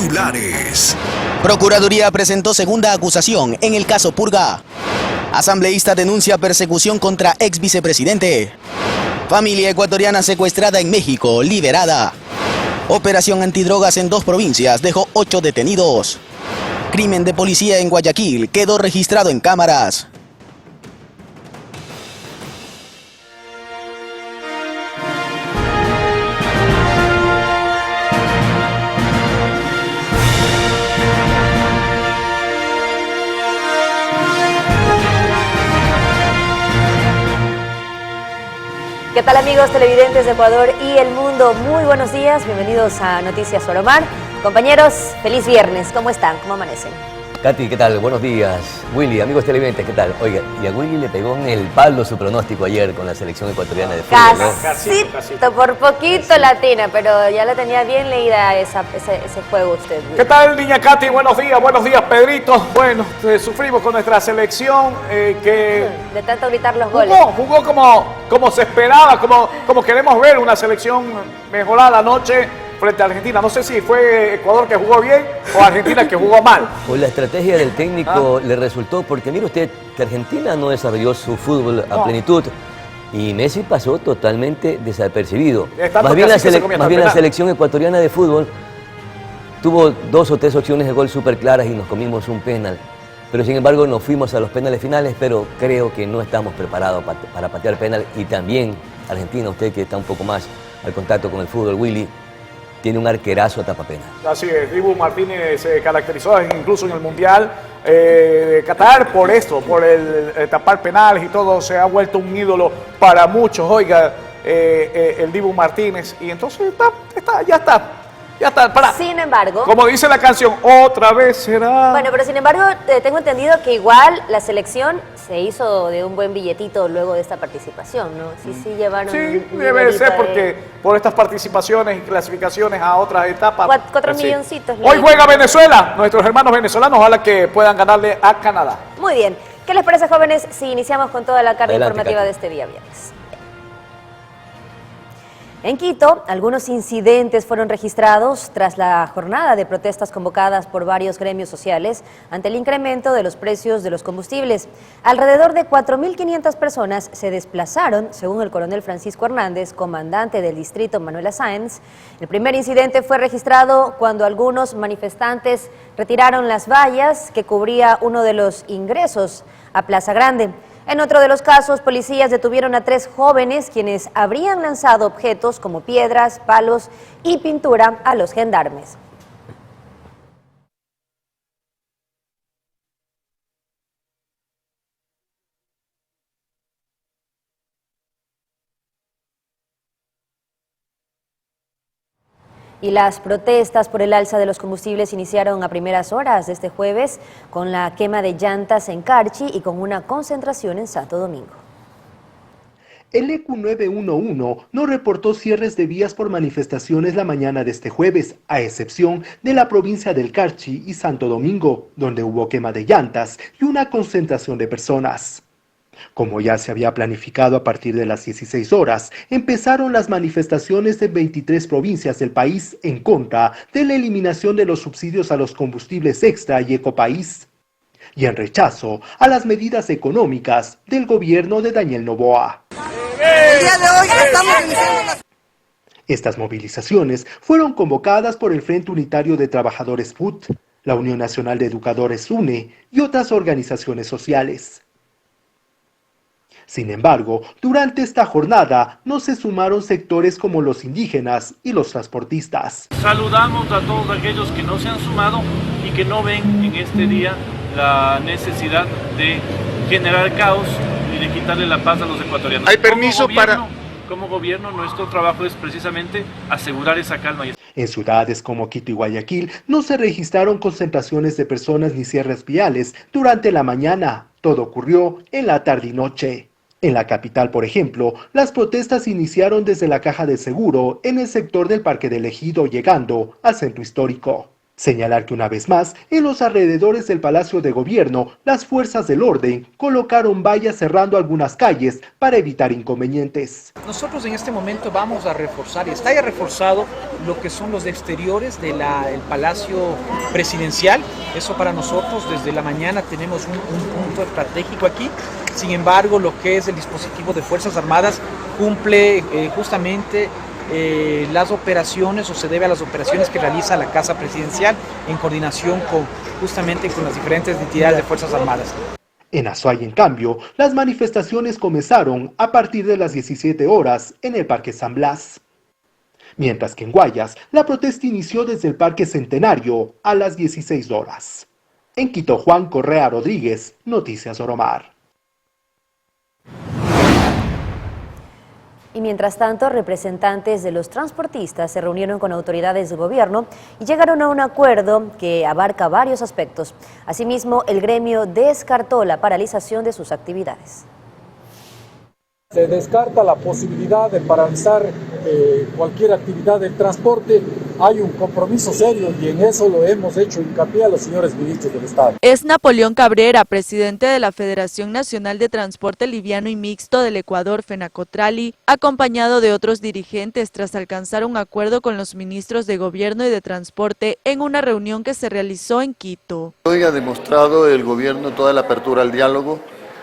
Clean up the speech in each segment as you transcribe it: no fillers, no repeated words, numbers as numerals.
Titulares. Procuraduría presentó segunda acusación en el caso Purga. Asambleísta denuncia persecución contra ex vicepresidente. Familia ecuatoriana secuestrada en México, liberada. Operación antidrogas en 2 provincias dejó 8 detenidos. Crimen de policía en Guayaquil quedó registrado en cámaras. ¿Qué tal, amigos televidentes de Ecuador y el mundo? Muy buenos días, bienvenidos a Noticias Solomar. Compañeros, feliz viernes, ¿cómo están? ¿Cómo amanecen? Katy, ¿qué tal? Buenos días. Willy, amigos televidentes, ¿qué tal? Oiga, y a Willy le pegó en el palo su pronóstico ayer con la selección ecuatoriana de fútbol, ¿no? Casito, por poquito latina, pero ya la tenía bien leída ese juego usted. ¿Qué tal, niña Katy? Buenos días, Pedrito. Bueno, sufrimos con nuestra selección que... De tanto gritar los goles. Jugó como se esperaba, como queremos ver una selección mejorada anoche frente a Argentina. No sé si fue Ecuador que jugó bien o Argentina que jugó mal. O la estrategia del técnico le resultó, porque mire usted que Argentina no desarrolló su fútbol a plenitud y Messi pasó totalmente desapercibido. Más bien la selección ecuatoriana de fútbol tuvo 2 o 3 opciones de gol súper claras y nos comimos un penal. Pero sin embargo nos fuimos a los penales finales, pero creo que no estamos preparados para patear penal. Y también Argentina, usted que está un poco más al contacto con el fútbol, Willy, tiene un arquerazo a tapapenas. Así es, Dibu Martínez se caracterizó incluso en el Mundial de Qatar por esto, por el tapar penales y todo. Se ha vuelto un ídolo para muchos, oiga, el Dibu Martínez. Y entonces ya está, para. Sin embargo, como dice la canción, otra vez será. Bueno, pero sin embargo, tengo entendido que igual la selección se hizo de un buen billetito luego de esta participación, ¿no? Sí llevaron. Sí, debe ser porque por estas participaciones y clasificaciones a otras etapas. 4 milloncitos. Hoy juega Venezuela, nuestros hermanos venezolanos, ojalá que puedan ganarle a Canadá. Muy bien. ¿Qué les parece, jóvenes, si iniciamos con toda la carga informativa Katy. de este día viernes? En Quito, algunos incidentes fueron registrados tras la jornada de protestas convocadas por varios gremios sociales ante el incremento de los precios de los combustibles. Alrededor de 4.500 personas se desplazaron, según el coronel Francisco Hernández, comandante del distrito Manuela Sáenz. El primer incidente fue registrado cuando algunos manifestantes retiraron las vallas que cubría uno de los ingresos a Plaza Grande. En otro de los casos, policías detuvieron a 3 jóvenes quienes habrían lanzado objetos como piedras, palos y pintura a los gendarmes. Y las protestas por el alza de los combustibles iniciaron a primeras horas de este jueves con la quema de llantas en Carchi y con una concentración en Santo Domingo. El ECU 911 no reportó cierres de vías por manifestaciones la mañana de este jueves, a excepción de la provincia del Carchi y Santo Domingo, donde hubo quema de llantas y una concentración de personas. Como ya se había planificado a partir de las 16 horas, empezaron las manifestaciones en 23 provincias del país en contra de la eliminación de los subsidios a los combustibles extra y Ecopaís, y en rechazo a las medidas económicas del gobierno de Daniel Noboa. El día de hoy estamos iniciando Estas movilizaciones fueron convocadas por el Frente Unitario de Trabajadores FUT, la Unión Nacional de Educadores UNE y otras organizaciones sociales. Sin embargo, durante esta jornada no se sumaron sectores como los indígenas y los transportistas. Saludamos a todos aquellos que no se han sumado y que no ven en este día la necesidad de generar caos y de quitarle la paz a los ecuatorianos. ¿Hay permiso Como gobierno, nuestro trabajo es precisamente asegurar esa calma. En ciudades como Quito y Guayaquil no se registraron concentraciones de personas ni cierres viales durante la mañana. Todo ocurrió en la tarde y noche. En la capital, por ejemplo, las protestas iniciaron desde la Caja de Seguro en el sector del Parque del Ejido, llegando al centro histórico. Señalar que una vez más, en los alrededores del Palacio de Gobierno, las fuerzas del orden colocaron vallas cerrando algunas calles para evitar inconvenientes. Nosotros en este momento vamos a reforzar, y está ya reforzado, lo que son los exteriores del Palacio Presidencial. Eso para nosotros desde la mañana tenemos un punto estratégico aquí. Sin embargo, lo que es el dispositivo de Fuerzas Armadas cumple justamente las operaciones, o se debe a las operaciones que realiza la Casa Presidencial en coordinación justamente con las diferentes entidades de Fuerzas Armadas. En Azuay, en cambio, las manifestaciones comenzaron a partir de las 17 horas en el Parque San Blas. Mientras que en Guayas, la protesta inició desde el Parque Centenario a las 16 horas. En Quito, Juan Correa Rodríguez, Noticias Oromar. Y mientras tanto, representantes de los transportistas se reunieron con autoridades de gobierno y llegaron a un acuerdo que abarca varios aspectos. Asimismo, el gremio descartó la paralización de sus actividades. Se descarta la posibilidad de paralizar cualquier actividad del transporte. Hay un compromiso serio y en eso lo hemos hecho hincapié a los señores ministros del Estado. Es Napoleón Cabrera, presidente de la Federación Nacional de Transporte Liviano y Mixto del Ecuador, FENACOTRALI, acompañado de otros dirigentes tras alcanzar un acuerdo con los ministros de Gobierno y de Transporte en una reunión que se realizó en Quito. Hoy ha demostrado el gobierno toda la apertura al diálogo.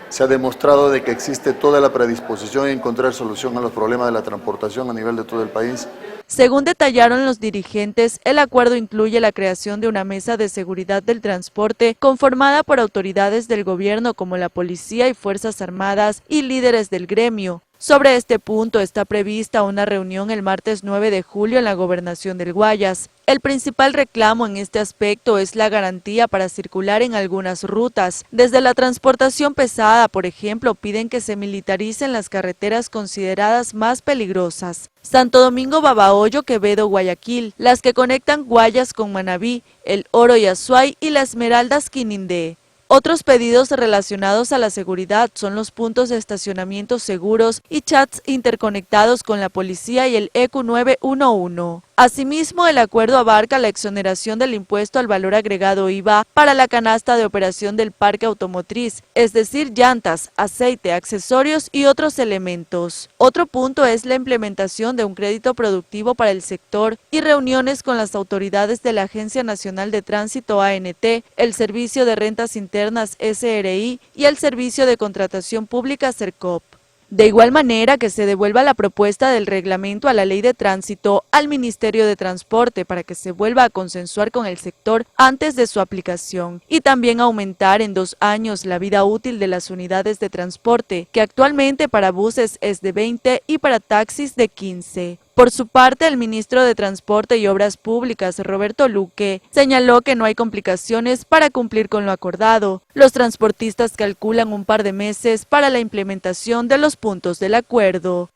Se ha demostrado de que existe toda la predisposición a encontrar solución a los problemas de la transportación a nivel de todo el país. Según detallaron los dirigentes, el acuerdo incluye la creación de una mesa de seguridad del transporte conformada por autoridades del gobierno como la policía y fuerzas armadas y líderes del gremio. Sobre este punto está prevista una reunión el martes 9 de julio en la gobernación del Guayas. El principal reclamo en este aspecto es la garantía para circular en algunas rutas. Desde la transportación pesada, por ejemplo, piden que se militaricen las carreteras consideradas más peligrosas. Santo Domingo, Babahoyo, Quevedo, Guayaquil, las que conectan Guayas con Manabí, El Oro y Azuay y la Esmeraldas, Quinindé. Otros pedidos relacionados a la seguridad son los puntos de estacionamiento seguros y chats interconectados con la policía y el EQ 911. Asimismo, el acuerdo abarca la exoneración del impuesto al valor agregado IVA para la canasta de operación del parque automotriz, es decir, llantas, aceite, accesorios y otros elementos. Otro punto es la implementación de un crédito productivo para el sector y reuniones con las autoridades de la Agencia Nacional de Tránsito ANT, el Servicio de Rentas Internas SRI y el Servicio de Contratación Pública SERCOP. De igual manera que se devuelva la propuesta del reglamento a la Ley de Tránsito al Ministerio de Transporte para que se vuelva a consensuar con el sector antes de su aplicación y también aumentar en 2 años la vida útil de las unidades de transporte, que actualmente para buses es de 20 y para taxis de 15. Por su parte, el ministro de Transporte y Obras Públicas, Roberto Luque, señaló que no hay complicaciones para cumplir con lo acordado. Los transportistas calculan un par de meses para la implementación de los puntos del acuerdo.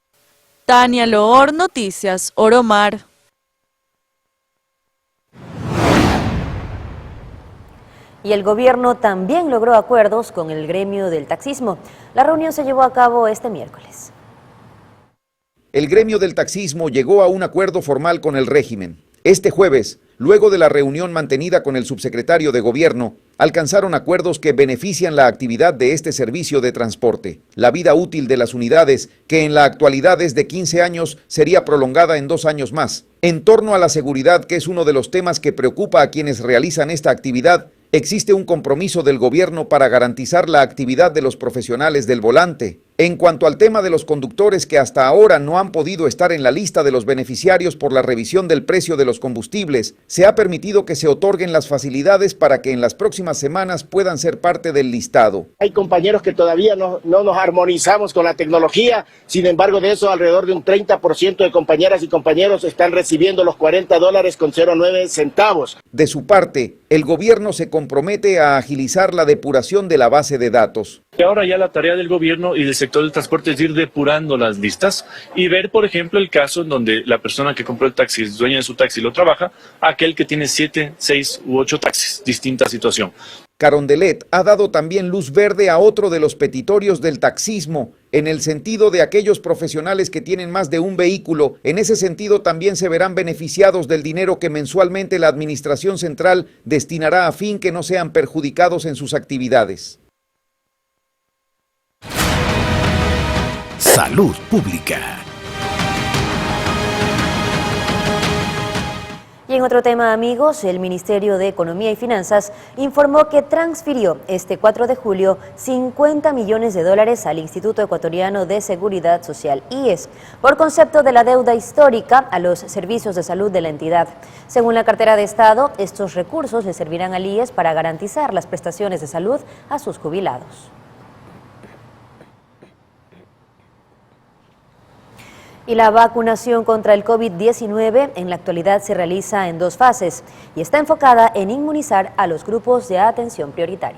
Tania Loor, Noticias Oromar. Y el gobierno también logró acuerdos con el gremio del taxismo. La reunión se llevó a cabo este miércoles. El gremio del taxismo llegó a un acuerdo formal con el régimen. Este jueves, luego de la reunión mantenida con el subsecretario de Gobierno, alcanzaron acuerdos que benefician la actividad de este servicio de transporte. La vida útil de las unidades, que en la actualidad es de 15 años, sería prolongada en 2 años más. En torno a la seguridad, que es uno de los temas que preocupa a quienes realizan esta actividad, existe un compromiso del gobierno para garantizar la actividad de los profesionales del volante. En cuanto al tema de los conductores que hasta ahora no han podido estar en la lista de los beneficiarios por la revisión del precio de los combustibles, se ha permitido que se otorguen las facilidades para que en las próximas semanas puedan ser parte del listado. Hay compañeros que todavía no nos armonizamos con la tecnología, sin embargo de eso alrededor de un 30% de compañeras y compañeros están recibiendo los $40.09. De su parte, el gobierno se compromete a agilizar la depuración de la base de datos. Ahora ya la tarea del gobierno y del sector del transporte es ir depurando las listas y ver, por ejemplo, el caso en donde la persona que compró el taxi es dueña de su taxi y lo trabaja, aquel que tiene 7, 6 u 8 taxis, distinta situación. Carondelet ha dado también luz verde a otro de los petitorios del taxismo, en el sentido de aquellos profesionales que tienen más de un vehículo. En ese sentido también se verán beneficiados del dinero que mensualmente la Administración Central destinará a fin que no sean perjudicados en sus actividades. Salud Pública. Y en otro tema, amigos, el Ministerio de Economía y Finanzas informó que transfirió este 4 de julio 50 millones de dólares al Instituto Ecuatoriano de Seguridad Social, IES, por concepto de la deuda histórica a los servicios de salud de la entidad. Según la cartera de Estado, estos recursos le servirán al IES para garantizar las prestaciones de salud a sus jubilados. Y la vacunación contra el COVID-19 en la actualidad se realiza en 2 fases y está enfocada en inmunizar a los grupos de atención prioritaria.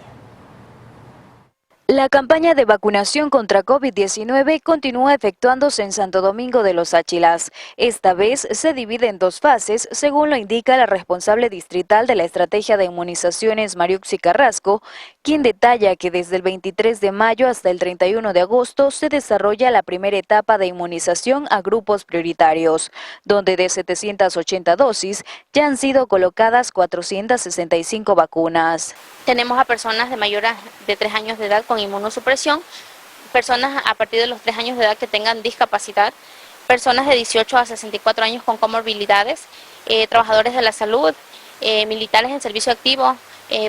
La campaña de vacunación contra COVID-19 continúa efectuándose en Santo Domingo de los Áchilas. Esta vez se divide en 2 fases, según lo indica la responsable distrital de la estrategia de inmunizaciones, Mariuxi Carrasco, quien detalla que desde el 23 de mayo hasta el 31 de agosto se desarrolla la primera etapa de inmunización a grupos prioritarios, donde de 780 dosis ya han sido colocadas 465 vacunas. Tenemos a personas de mayores de 3 años de edad con inmunosupresión, personas a partir de los 3 años de edad que tengan discapacidad, personas de 18 a 64 años con comorbilidades, trabajadores de la salud, militares en servicio activo,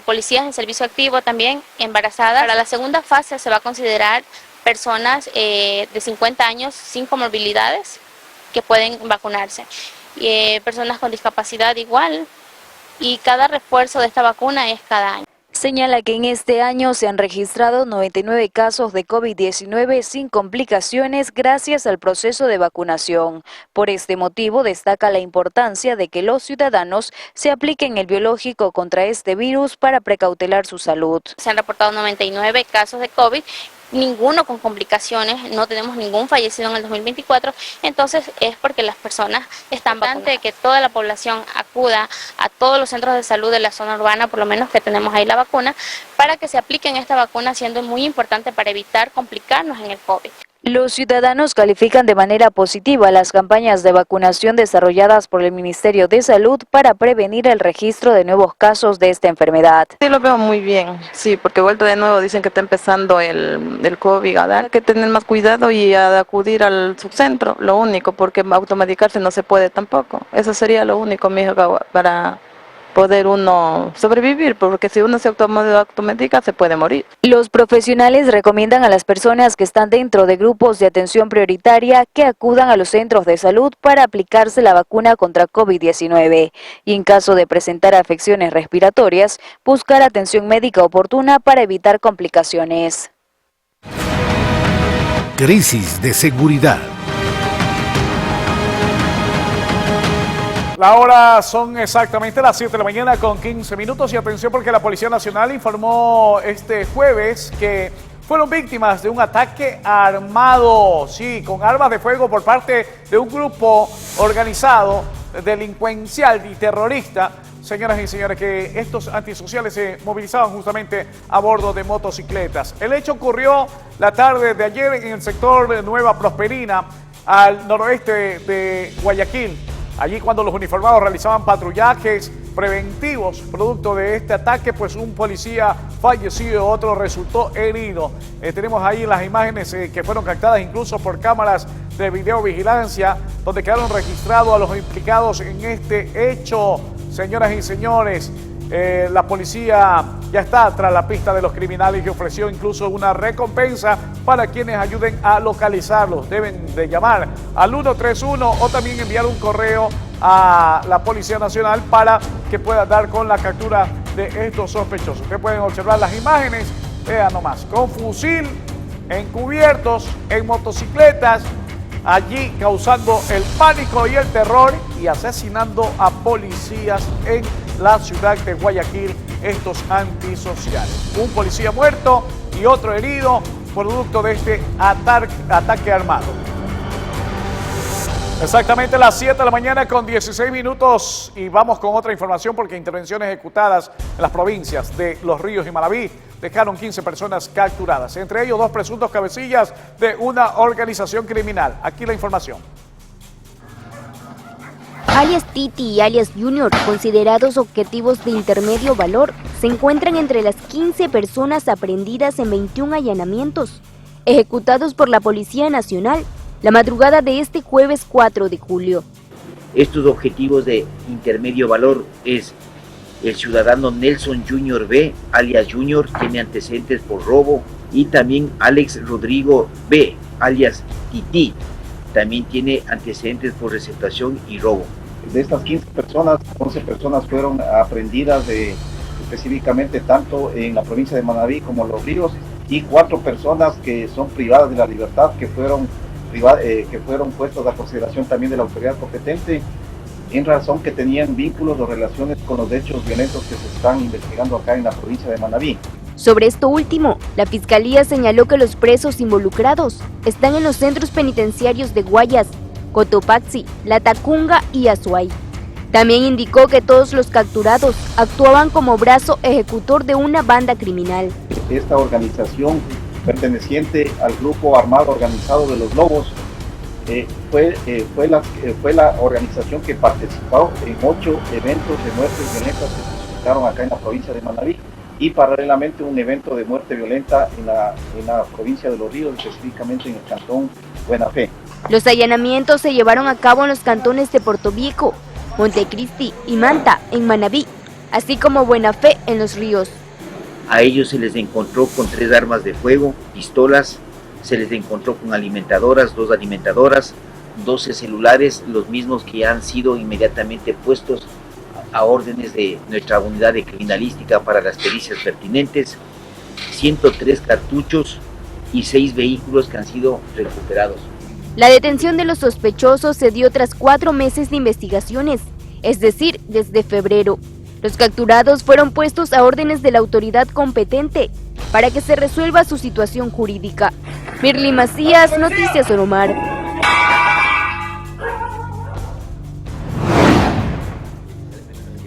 policías en servicio activo también, embarazadas. Para la segunda fase se va a considerar personas de 50 años sin comorbilidades que pueden vacunarse, personas con discapacidad igual, y cada refuerzo de esta vacuna es cada año. Señala que en este año se han registrado 99 casos de COVID-19 sin complicaciones gracias al proceso de vacunación. Por este motivo destaca la importancia de que los ciudadanos se apliquen el biológico contra este virus para precautelar su salud. Se han reportado 99 casos de COVID, ninguno con complicaciones, no tenemos ningún fallecido en el 2024, entonces es porque las personas están vacunadas. Que toda la población acuda a todos los centros de salud de la zona urbana, por lo menos que tenemos ahí la vacuna, para que se apliquen esta vacuna, siendo muy importante para evitar complicarnos en el COVID. Los ciudadanos califican de manera positiva las campañas de vacunación desarrolladas por el Ministerio de Salud para prevenir el registro de nuevos casos de esta enfermedad. Sí, lo veo muy bien, sí, porque vuelta de nuevo dicen que está empezando el COVID a dar, hay que tener más cuidado y a acudir al subcentro, lo único, porque automedicarse no se puede tampoco. Eso sería lo único, mijo, para poder uno sobrevivir, porque si uno se automedica se puede morir. Los profesionales recomiendan a las personas que están dentro de grupos de atención prioritaria que acudan a los centros de salud para aplicarse la vacuna contra COVID-19 y en caso de presentar afecciones respiratorias, buscar atención médica oportuna para evitar complicaciones. Crisis de seguridad. La hora son exactamente las 7 de la mañana con 15 minutos y atención porque la Policía Nacional informó este jueves que fueron víctimas de un ataque armado, sí, con armas de fuego por parte de un grupo organizado, delincuencial y terrorista. Señoras y señores, que estos antisociales se movilizaban justamente a bordo de motocicletas. El hecho ocurrió la tarde de ayer en el sector de Nueva Prosperina, al noroeste de Guayaquil. Allí cuando los uniformados realizaban patrullajes preventivos producto de este ataque, pues un policía falleció, otro resultó herido. Tenemos ahí las imágenes que fueron captadas incluso por cámaras de videovigilancia, donde quedaron registrados a los implicados en este hecho. Señoras y señores, la policía ya está tras la pista de los criminales y ofreció incluso una recompensa para quienes ayuden a localizarlos. Deben de llamar al 131 o también enviar un correo a la Policía Nacional para que pueda dar con la captura de estos sospechosos. Ustedes pueden observar las imágenes, vean nomás, con fusil, encubiertos, en motocicletas, allí causando el pánico y el terror y asesinando a policías en la ciudad de Guayaquil, estos antisociales. Un policía muerto y otro herido producto de este ataque armado. Exactamente las 7 de la mañana con 16 minutos y vamos con otra información porque intervenciones ejecutadas en las provincias de Los Ríos y Manabí dejaron 15 personas capturadas, entre ellos 2 presuntos cabecillas de una organización criminal. Aquí la información. Alias Titi y alias Junior, considerados objetivos de intermedio valor, se encuentran entre las 15 personas aprehendidas en 21 allanamientos, ejecutados por la Policía Nacional la madrugada de este jueves 4 de julio. Estos objetivos de intermedio valor es el ciudadano Nelson Junior B, alias Junior, tiene antecedentes por robo, y también Alex Rodrigo B, alias Titi, también tiene antecedentes por receptación y robo. De estas 15 personas, 11 personas fueron aprehendidas específicamente tanto en la provincia de Manabí como Los Ríos, y 4 personas que son privadas de la libertad, que fueron puestos a consideración también de la autoridad competente en razón que tenían vínculos o relaciones con los hechos violentos que se están investigando acá en la provincia de Manabí. Sobre esto último, la Fiscalía señaló que los presos involucrados están en los centros penitenciarios de Guayas, Cotopaxi, Latacunga y Azuay. También indicó que todos los capturados actuaban como brazo ejecutor de una banda criminal. Esta organización perteneciente al grupo armado organizado de los Lobos fue la organización que participó en 8 eventos de muertes violentas que se suscitaron acá en la provincia de Manabí, y paralelamente un evento de muerte violenta en la provincia de Los Ríos, específicamente en el cantón Buena Fe. Los allanamientos se llevaron a cabo en los cantones de Portoviejo, Montecristi y Manta en Manabí, así como Buena Fe en Los Ríos. A ellos se les encontró con 3 armas de fuego, pistolas, se les encontró con alimentadoras, 2 alimentadoras, 12 celulares, los mismos que han sido inmediatamente puestos a órdenes de nuestra unidad de criminalística para las pericias pertinentes, 103 cartuchos y 6 vehículos que han sido recuperados. La detención de los sospechosos se dio tras 4 meses de investigaciones, es decir, desde febrero. Los capturados fueron puestos a órdenes de la autoridad competente para que se resuelva su situación jurídica. Mirly Macías, Noticias Oromar.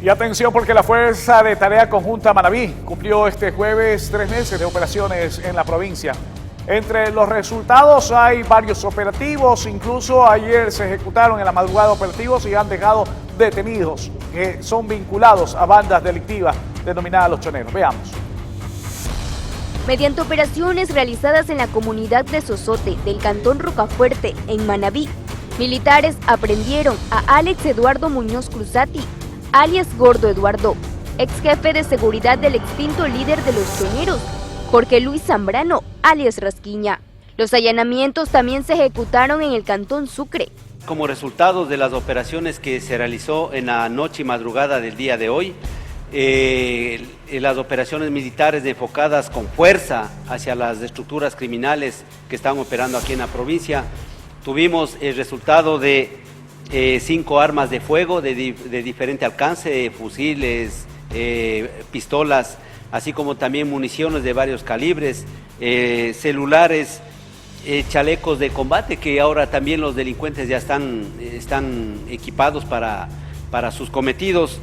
Y atención porque la Fuerza de Tarea Conjunta Manabí cumplió este jueves 3 meses de operaciones en la provincia. Entre los resultados hay varios operativos, incluso ayer se ejecutaron en la madrugada operativos y han dejado detenidos que son vinculados a bandas delictivas denominadas Los Choneros. Veamos. Mediante operaciones realizadas en la comunidad de Sosote del cantón Rocafuerte, en Manabí, militares aprendieron a Alex Eduardo Muñoz Cruzati, alias Gordo Eduardo, ex jefe de seguridad del extinto líder de Los Choneros, Jorge Luis Zambrano, alias Rasquiña. Los allanamientos también se ejecutaron en el cantón Sucre. Como resultado de las operaciones que se realizó en la noche y madrugada del día de hoy, las operaciones militares enfocadas con fuerza hacia las estructuras criminales que están operando aquí en la provincia, tuvimos el resultado de 5 armas de fuego de diferente alcance, fusiles, pistolas, así como también municiones de varios calibres, celulares, chalecos de combate, que ahora también los delincuentes ya están equipados para sus cometidos.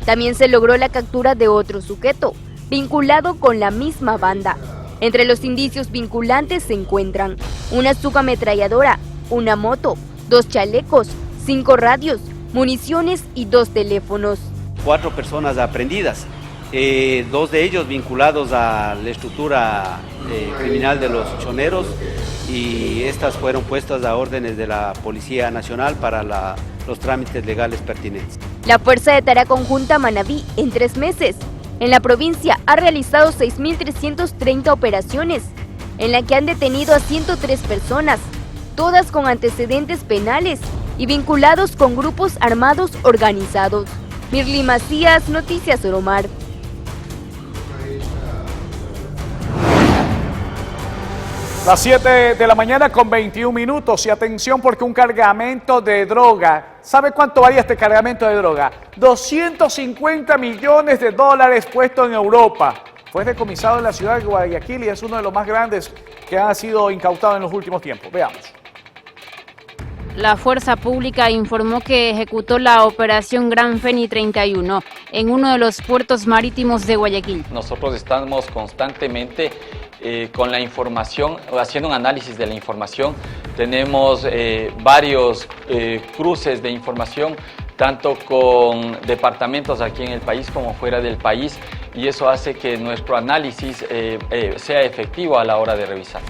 También se logró la captura de otro sujeto, vinculado con la misma banda. Entre los indicios vinculantes se encuentran una subametralladora, una moto, 2 chalecos, 5 radios, municiones y 2 teléfonos. 4 personas aprehendidas, 2 de ellos vinculados a la estructura criminal de Los Choneros, y estas fueron puestas a órdenes de la Policía Nacional para los trámites legales pertinentes. La Fuerza de Tarea Conjunta Manabí, en 3 meses, en la provincia ha realizado 6.330 operaciones, en la que han detenido a 103 personas, todas con antecedentes penales y vinculados con grupos armados organizados. Mirly Macías, Noticias Oromar. Las 7 de la mañana con 21 minutos y atención porque un cargamento de droga, ¿sabe cuánto valía este cargamento de droga? 250 millones de dólares puesto en Europa. Fue decomisado en la ciudad de Guayaquil y es uno de los más grandes que han sido incautados en los últimos tiempos. Veamos. La fuerza pública informó que ejecutó la operación Gran Feni 31 en uno de los puertos marítimos de Guayaquil. Nosotros estamos constantemente con la información, haciendo un análisis de la información. Tenemos varios cruces de información, tanto con departamentos aquí en el país como fuera del país, y eso hace que nuestro análisis sea efectivo a la hora de revisar.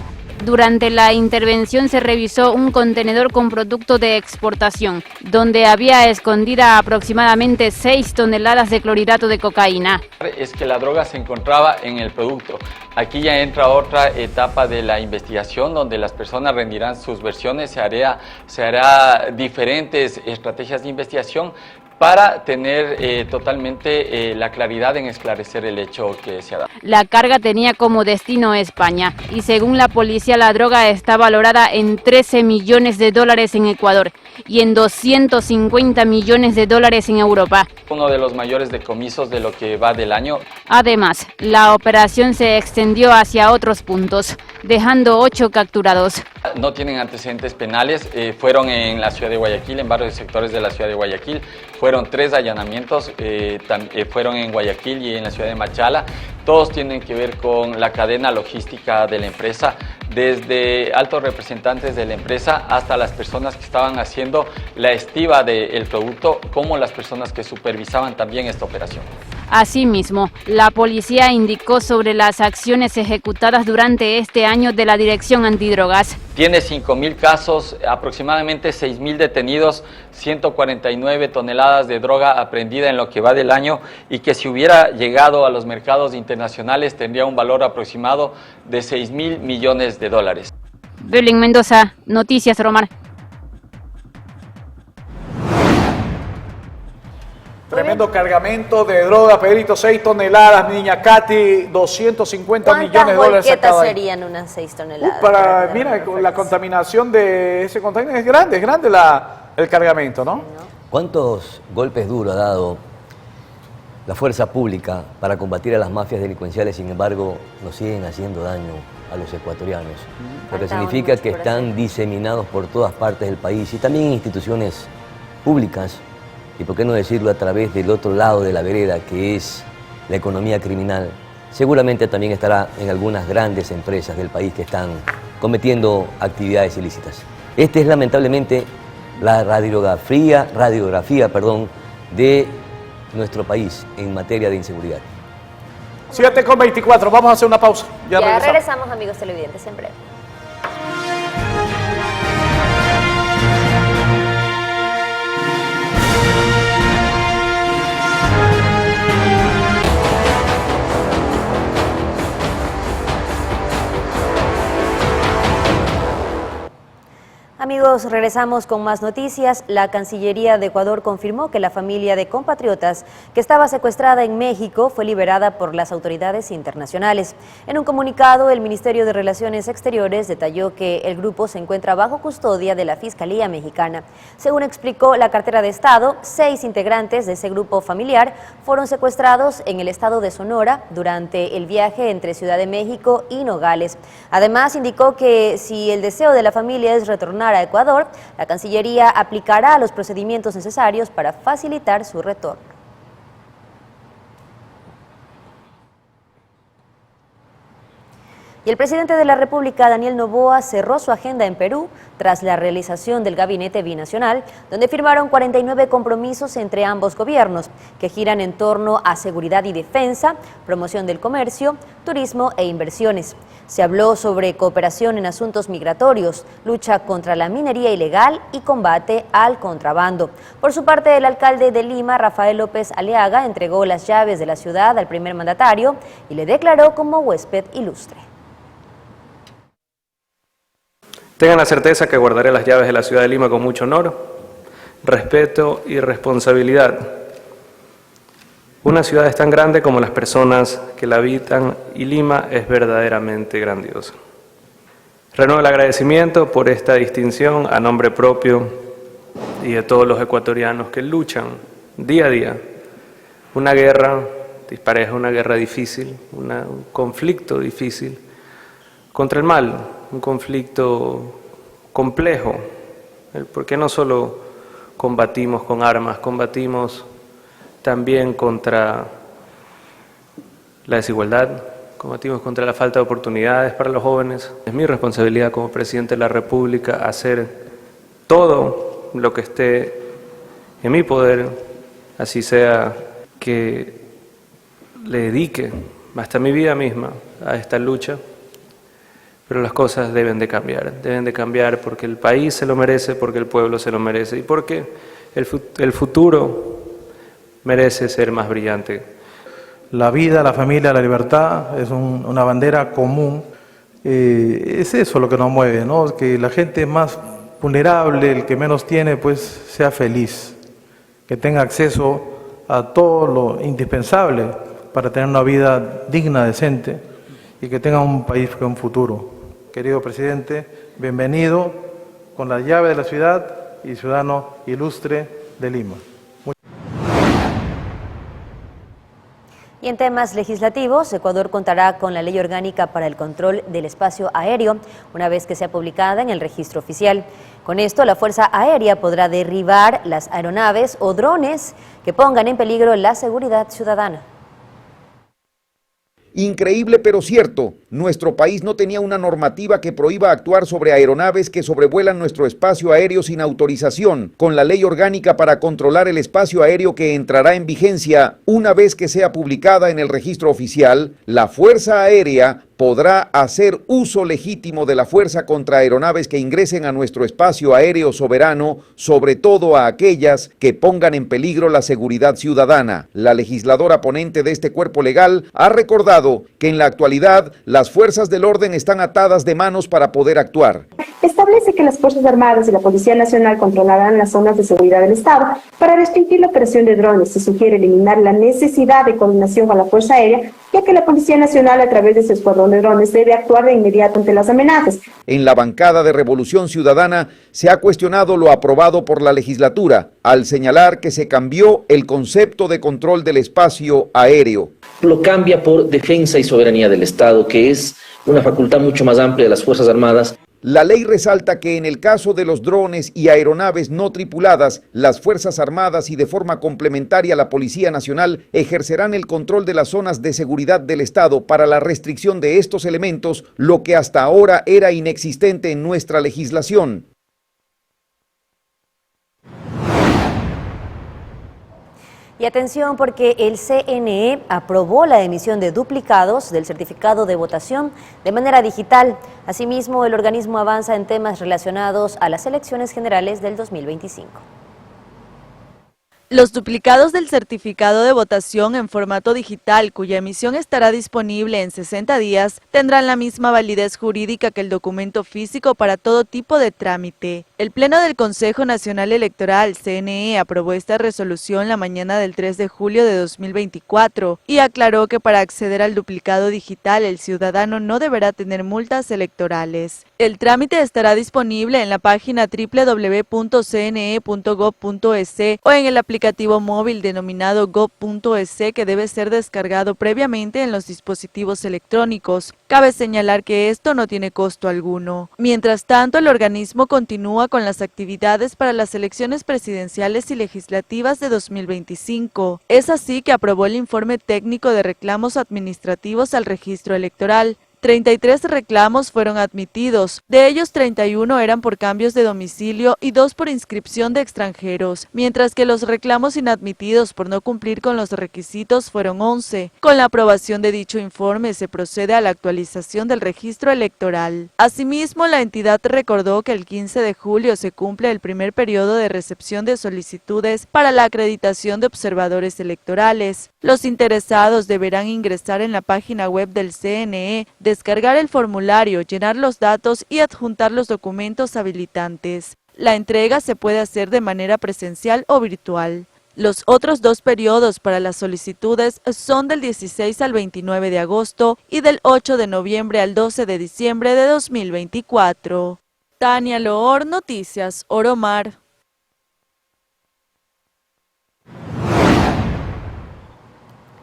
Durante la intervención se revisó un contenedor con producto de exportación, donde había escondida aproximadamente 6 toneladas de clorhidrato de cocaína. Es que la droga se encontraba en el producto. Aquí ya entra otra etapa de la investigación, donde las personas rendirán sus versiones, se hará diferentes estrategias de investigación para tener totalmente la claridad en esclarecer el hecho que se ha dado. La carga tenía como destino España y según la policía la droga está valorada en 13 millones de dólares en Ecuador y en 250 millones de dólares en Europa. Uno de los mayores decomisos de lo que va del año. Además, la operación se extendió hacia otros puntos, dejando 8 capturados. No tienen antecedentes penales, fueron en la ciudad de Guayaquil, en varios sectores de la ciudad de Guayaquil. Fueron 3 allanamientos, fueron en Guayaquil y en la ciudad de Machala. Todos tienen que ver con la cadena logística de la empresa, desde altos representantes de la empresa hasta las personas que estaban haciendo la estiba del producto, como las personas que supervisaban también esta operación. Asimismo, la policía indicó sobre las acciones ejecutadas durante este año de la Dirección Antidrogas. Tiene 5.000 casos, aproximadamente 6.000 detenidos, 149 toneladas de droga aprehendida en lo que va del año, y que si hubiera llegado a los mercados internacionales tendría un valor aproximado de 6.000 millones de dólares. Belén Mendoza, Noticias Romar. Tremendo cargamento de droga, Pedrito, 6 toneladas, niña Katy, 250 millones de dólares. ¿Cuántas volquetas serían unas 6 toneladas? Mira, con la contaminación de ese container es grande el cargamento, ¿no? ¿Cuántos golpes duros ha dado la fuerza pública para combatir a las mafias delincuenciales? Sin embargo, nos siguen haciendo daño a los ecuatorianos, porque significa que están diseminados por todas partes del país y también en instituciones públicas, y por qué no decirlo a través del otro lado de la vereda, que es la economía criminal. Seguramente también estará en algunas grandes empresas del país que están cometiendo actividades ilícitas. Esta es lamentablemente la radiografía de nuestro país en materia de inseguridad. 7:24, vamos a hacer una pausa. Ya regresamos, amigos televidentes, en breve. Amigos, regresamos con más noticias. La Cancillería de Ecuador confirmó que la familia de compatriotas que estaba secuestrada en México fue liberada por las autoridades internacionales. En un comunicado, el Ministerio de Relaciones Exteriores detalló que el grupo se encuentra bajo custodia de la Fiscalía Mexicana. Según explicó la cartera de Estado, 6 integrantes de ese grupo familiar fueron secuestrados en el estado de Sonora durante el viaje entre Ciudad de México y Nogales. Además, indicó que si el deseo de la familia es retornar a Ecuador, la Cancillería aplicará los procedimientos necesarios para facilitar su retorno. Y el presidente de la República, Daniel Noboa, cerró su agenda en Perú tras la realización del Gabinete Binacional, donde firmaron 49 compromisos entre ambos gobiernos, que giran en torno a seguridad y defensa, promoción del comercio, turismo e inversiones. Se habló sobre cooperación en asuntos migratorios, lucha contra la minería ilegal y combate al contrabando. Por su parte, el alcalde de Lima, Rafael López Aliaga, entregó las llaves de la ciudad al primer mandatario y le declaró como huésped ilustre. Tengan la certeza que guardaré las llaves de la ciudad de Lima con mucho honor, respeto y responsabilidad. Una ciudad es tan grande como las personas que la habitan y Lima es verdaderamente grandiosa. Renuevo el agradecimiento por esta distinción a nombre propio y de todos los ecuatorianos que luchan día a día. Una guerra dispareja, una guerra difícil, un conflicto difícil contra el mal, un conflicto complejo Porque no solo combatimos con armas, combatimos también contra la desigualdad, combatimos contra la falta de oportunidades para los jóvenes. Es mi responsabilidad como presidente de la República hacer todo lo que esté en mi poder, así sea que le dedique hasta mi vida misma a esta lucha, pero las cosas deben de cambiar porque el país se lo merece, porque el pueblo se lo merece y porque el futuro merece ser más brillante. La vida, la familia, la libertad es una bandera común. Es eso lo que nos mueve, ¿no? Que la gente más vulnerable, el que menos tiene, pues sea feliz, que tenga acceso a todo lo indispensable para tener una vida digna, decente y que tenga un país con un futuro. Querido presidente, bienvenido con la llave de la ciudad y ciudadano ilustre de Lima. Y en temas legislativos, Ecuador contará con la Ley Orgánica para el Control del Espacio Aéreo, una vez que sea publicada en el registro oficial. Con esto, la Fuerza Aérea podrá derribar las aeronaves o drones que pongan en peligro la seguridad ciudadana. Increíble pero cierto, nuestro país no tenía una normativa que prohíba actuar sobre aeronaves que sobrevuelan nuestro espacio aéreo sin autorización. Con la ley orgánica para controlar el espacio aéreo que entrará en vigencia una vez que sea publicada en el registro oficial, la Fuerza Aérea podrá hacer uso legítimo de la fuerza contra aeronaves que ingresen a nuestro espacio aéreo soberano, sobre todo a aquellas que pongan en peligro la seguridad ciudadana. La legisladora ponente de este cuerpo legal ha recordado que en la actualidad las fuerzas del orden están atadas de manos para poder actuar. Establece que las Fuerzas Armadas y la Policía Nacional controlarán las zonas de seguridad del Estado. Para restringir la operación de drones se sugiere eliminar la necesidad de coordinación con la Fuerza Aérea, ya que la Policía Nacional a través de su escuadrón de drones debe actuar de inmediato ante las amenazas. En la bancada de Revolución Ciudadana se ha cuestionado lo aprobado por la legislatura, al señalar que se cambió el concepto de control del espacio aéreo. Lo cambia por defensa y soberanía del Estado, que es una facultad mucho más amplia de las Fuerzas Armadas. La ley resalta que en el caso de los drones y aeronaves no tripuladas, las Fuerzas Armadas y de forma complementaria la Policía Nacional ejercerán el control de las zonas de seguridad del Estado para la restricción de estos elementos, lo que hasta ahora era inexistente en nuestra legislación. Y atención porque el CNE aprobó la emisión de duplicados del certificado de votación de manera digital. Asimismo, el organismo avanza en temas relacionados a las elecciones generales del 2025. Los duplicados del certificado de votación en formato digital, cuya emisión estará disponible en 60 días, tendrán la misma validez jurídica que el documento físico para todo tipo de trámite. El Pleno del Consejo Nacional Electoral, CNE, aprobó esta resolución la mañana del 3 de julio de 2024 y aclaró que para acceder al duplicado digital el ciudadano no deberá tener multas electorales. El trámite estará disponible en la página www.cne.gov.es o en el aplicativo móvil denominado gov.es que debe ser descargado previamente en los dispositivos electrónicos. Cabe señalar que esto no tiene costo alguno. Mientras tanto, el organismo continúa con las actividades para las elecciones presidenciales y legislativas de 2025. Es así que aprobó el informe técnico de reclamos administrativos al registro electoral. 33 reclamos fueron admitidos, de ellos 31 eran por cambios de domicilio y 2 por inscripción de extranjeros, mientras que los reclamos inadmitidos por no cumplir con los requisitos fueron 11. Con la aprobación de dicho informe se procede a la actualización del registro electoral. Asimismo, la entidad recordó que el 15 de julio se cumple el primer periodo de recepción de solicitudes para la acreditación de observadores electorales. Los interesados deberán ingresar en la página web del CNE, descargar el formulario, llenar los datos y adjuntar los documentos habilitantes. La entrega se puede hacer de manera presencial o virtual. Los otros 2 periodos para las solicitudes son del 16 al 29 de agosto y del 8 de noviembre al 12 de diciembre de 2024. Tania Loor, Noticias Oromar.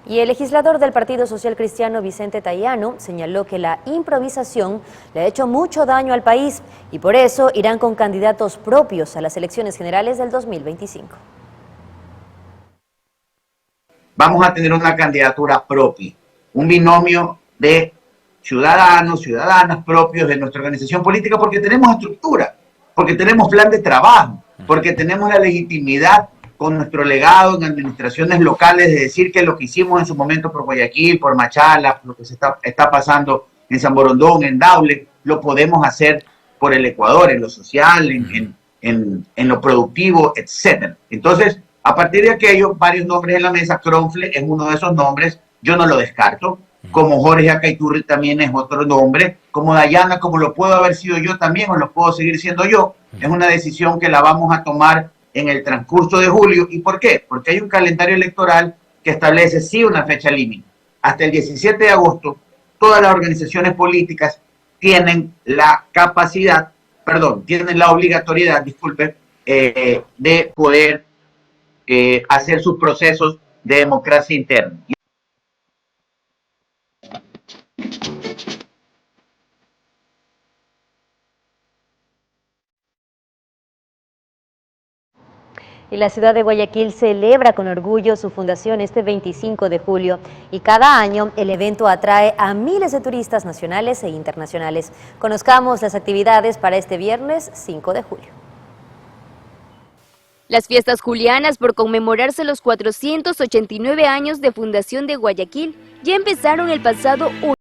Y el legislador del Partido Social Cristiano, Vicente Tayano, señaló que la improvisación le ha hecho mucho daño al país y por eso irán con candidatos propios a las elecciones generales del 2025. Vamos a tener una candidatura propia, un binomio de ciudadanos, ciudadanas propios de nuestra organización política, porque tenemos estructura, porque tenemos plan de trabajo, porque tenemos la legitimidad con nuestro legado en administraciones locales de decir que lo que hicimos en su momento por Guayaquil, por Machala, lo que se está pasando en San Borondón, en Daule, lo podemos hacer por el Ecuador, en lo social, en lo productivo, etc. Entonces, a partir de aquello, varios nombres en la mesa, Cronfle es uno de esos nombres, yo no lo descarto, como Jorge Acaiturri también es otro nombre, como Dayana, como lo puedo haber sido yo también o lo puedo seguir siendo yo, es una decisión que la vamos a tomar en el transcurso de julio. ¿Y por qué? Porque hay un calendario electoral que establece sí una fecha límite. Hasta el 17 de agosto, todas las organizaciones políticas tienen la capacidad, tienen la obligatoriedad, de poder hacer sus procesos de democracia interna. Y la ciudad de Guayaquil celebra con orgullo su fundación este 25 de julio y cada año el evento atrae a miles de turistas nacionales e internacionales. Conozcamos las actividades para este viernes 5 de julio. Las fiestas julianas por conmemorarse los 489 años de fundación de Guayaquil ya empezaron el pasado 1.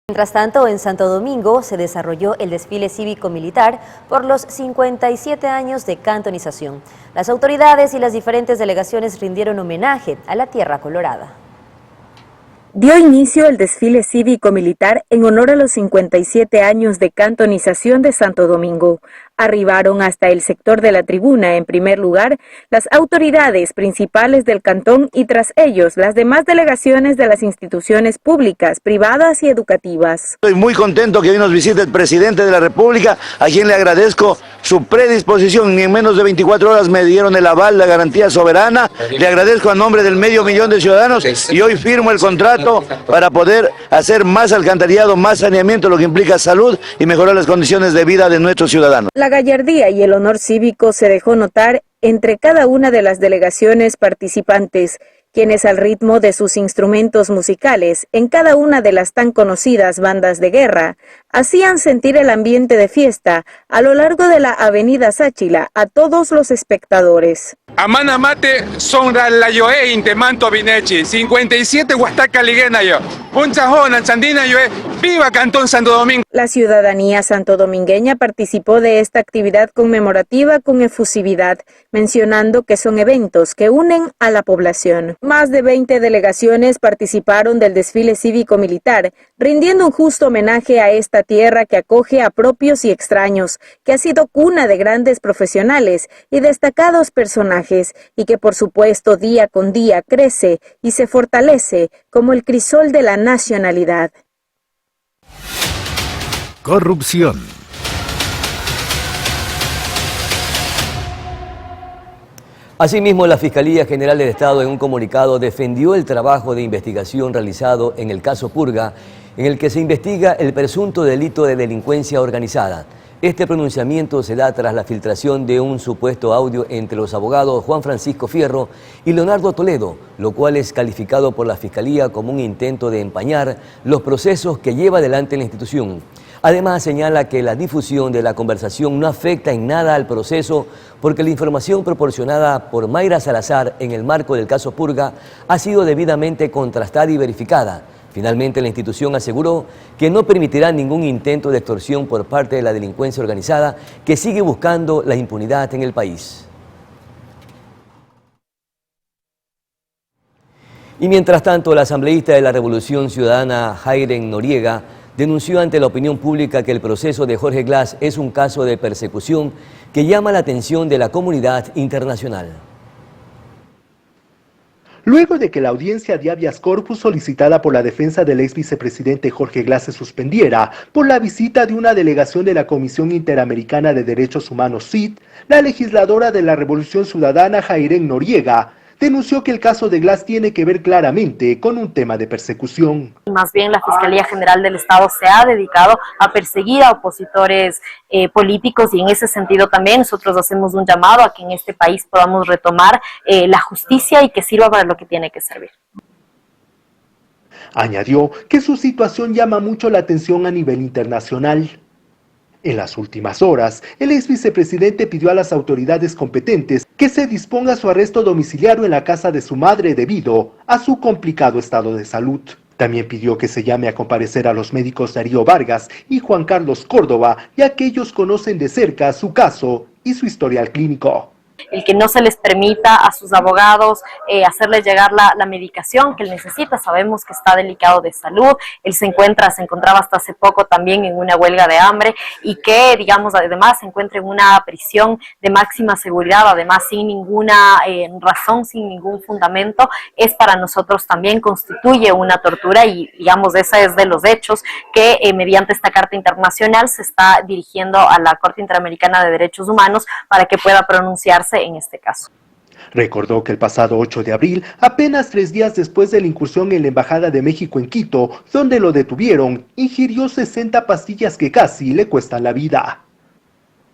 Mientras tanto, en Santo Domingo se desarrolló el desfile cívico-militar por los 57 años de cantonización. Las autoridades y las diferentes delegaciones rindieron homenaje a la Tierra Colorada. Dio inicio el desfile cívico-militar en honor a los 57 años de cantonización de Santo Domingo. Arribaron hasta el sector de la tribuna, en primer lugar, las autoridades principales del cantón y tras ellos las demás delegaciones de las instituciones públicas, privadas y educativas. Estoy muy contento que hoy nos visite el presidente de la República, a quien le agradezco su predisposición. Ni en menos de 24 horas me dieron el aval, la garantía soberana. Le agradezco a nombre del 500.000 de ciudadanos y hoy firmo el contrato para poder hacer más alcantarillado, más saneamiento, lo que implica salud y mejorar las condiciones de vida de nuestros ciudadanos. La gallardía y el honor cívico se dejó notar entre cada una de las delegaciones participantes, quienes al ritmo de sus instrumentos musicales, en cada una de las tan conocidas bandas de guerra, hacían sentir el ambiente de fiesta a lo largo de la avenida Sáchila a todos los espectadores. Amanamate sonra la yoe intemanto binechi, 57 huastaca liguena yo, punchajona chandina yoe, viva Cantón Santo Domingo. La ciudadanía santodomingueña participó de esta actividad conmemorativa con efusividad, mencionando que son eventos que unen a la población. Más de 20 delegaciones participaron del desfile cívico-militar, rindiendo un justo homenaje a esta tierra que acoge a propios y extraños, que ha sido cuna de grandes profesionales y destacados personajes, y que por supuesto día con día crece y se fortalece como el crisol de la nacionalidad. Corrupción. Asimismo, la Fiscalía General del Estado en un comunicado defendió el trabajo de investigación realizado en el caso Purga, en el que se investiga el presunto delito de delincuencia organizada. Este pronunciamiento se da tras la filtración de un supuesto audio entre los abogados Juan Francisco Fierro y Leonardo Toledo, lo cual es calificado por la Fiscalía como un intento de empañar los procesos que lleva adelante la institución. Además, señala que la difusión de la conversación no afecta en nada al proceso porque la información proporcionada por Mayra Salazar en el marco del caso Purga ha sido debidamente contrastada y verificada. Finalmente, la institución aseguró que no permitirá ningún intento de extorsión por parte de la delincuencia organizada que sigue buscando la impunidad en el país. Y mientras tanto, la asambleísta de la Revolución Ciudadana, Jairen Noriega, denunció ante la opinión pública que el proceso de Jorge Glass es un caso de persecución que llama la atención de la comunidad internacional. Luego de que la audiencia de habeas corpus solicitada por la defensa del ex vicepresidente Jorge Glass se suspendiera por la visita de una delegación de la Comisión Interamericana de Derechos Humanos CID, la legisladora de la Revolución Ciudadana, Jairen Noriega, denunció que el caso de Glass tiene que ver claramente con un tema de persecución. Más bien la Fiscalía General del Estado se ha dedicado a perseguir a opositores políticos y en ese sentido también nosotros hacemos un llamado a que en este país podamos retomar la justicia y que sirva para lo que tiene que servir. Añadió que su situación llama mucho la atención a nivel internacional. En las últimas horas, el ex vicepresidente pidió a las autoridades competentes que se disponga su arresto domiciliario en la casa de su madre debido a su complicado estado de salud. También pidió que se llame a comparecer a los médicos Darío Vargas y Juan Carlos Córdoba, ya que ellos conocen de cerca su caso y su historial clínico. El que no se les permita a sus abogados hacerles llegar la medicación que él necesita. Sabemos que está delicado de salud, él se encontraba hasta hace poco también en una huelga de hambre y que, digamos, además se encuentra en una prisión de máxima seguridad, además sin ninguna razón, sin ningún fundamento, es para nosotros también constituye una tortura y, digamos, esa es de los hechos que mediante esta carta internacional se está dirigiendo a la Corte Interamericana de Derechos Humanos para que pueda pronunciarse en este caso. Recordó que el pasado 8 de abril, apenas 3 días después de la incursión en la Embajada de México en Quito, donde lo detuvieron, ingirió 60 pastillas que casi le cuestan la vida.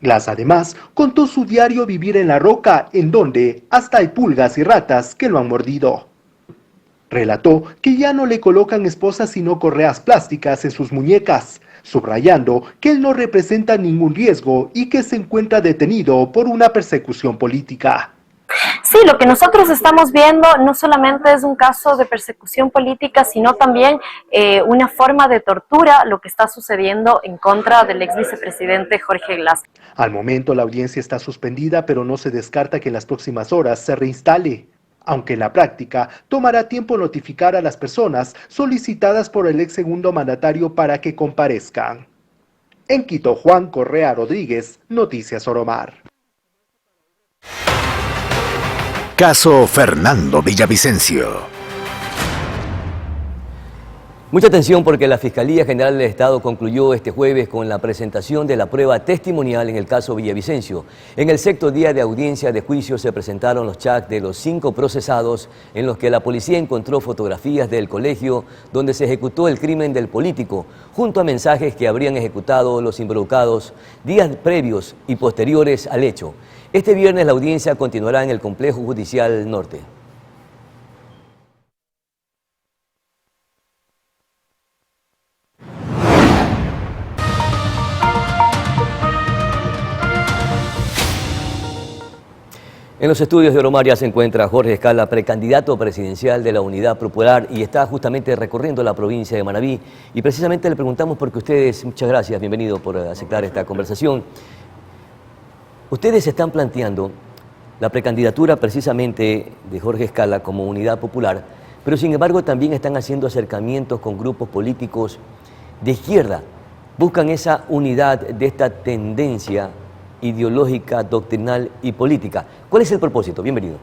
Glass además contó su diario Vivir en la Roca, en donde hasta hay pulgas y ratas que lo han mordido. Relató que ya no le colocan esposas sino correas plásticas en sus muñecas, subrayando que él no representa ningún riesgo y que se encuentra detenido por una persecución política. Sí, lo que nosotros estamos viendo no solamente es un caso de persecución política, sino también una forma de tortura, lo que está sucediendo en contra del ex vicepresidente Jorge Glass. Al momento la audiencia está suspendida, pero no se descarta que en las próximas horas se reinstale, aunque en la práctica tomará tiempo notificar a las personas solicitadas por el ex segundo mandatario para que comparezcan. En Quito, Juan Correa Rodríguez, Noticias Oromar. Caso Fernando Villavicencio. Mucha atención porque la Fiscalía General del Estado concluyó este jueves con la presentación de la prueba testimonial en el caso Villavicencio. En el sexto día de audiencia de juicio se presentaron los chats de los 5 procesados en los que la policía encontró fotografías del colegio donde se ejecutó el crimen del político, junto a mensajes que habrían ejecutado los involucrados días previos y posteriores al hecho. Este viernes la audiencia continuará en el Complejo Judicial Norte. En los estudios de Oromar ya se encuentra Jorge Escala, precandidato presidencial de la Unidad Popular, y está justamente recorriendo la provincia de Manabí. Y precisamente le preguntamos porque ustedes, muchas gracias, bienvenido por aceptar esta conversación. Ustedes están planteando la precandidatura precisamente de Jorge Escala como Unidad Popular, pero sin embargo también están haciendo acercamientos con grupos políticos de izquierda. Buscan esa unidad de esta tendencia ideológica, doctrinal y política. ¿Cuál es el propósito? Bienvenido.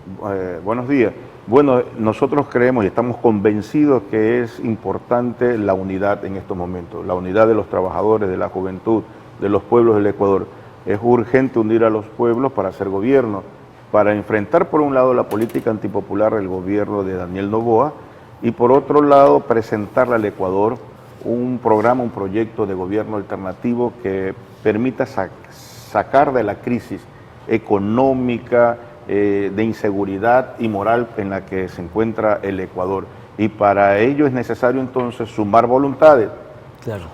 Buenos días. Bueno, nosotros creemos y estamos convencidos que es importante la unidad en estos momentos, la unidad de los trabajadores, de la juventud, de los pueblos del Ecuador. Es urgente unir a los pueblos para hacer gobierno, para enfrentar por un lado la política antipopular del gobierno de Daniel Noboa y por otro lado presentarle al Ecuador un programa, un proyecto de gobierno alternativo que permita sacar de la crisis económica, de inseguridad y moral en la que se encuentra el Ecuador. Y para ello es necesario entonces sumar voluntades,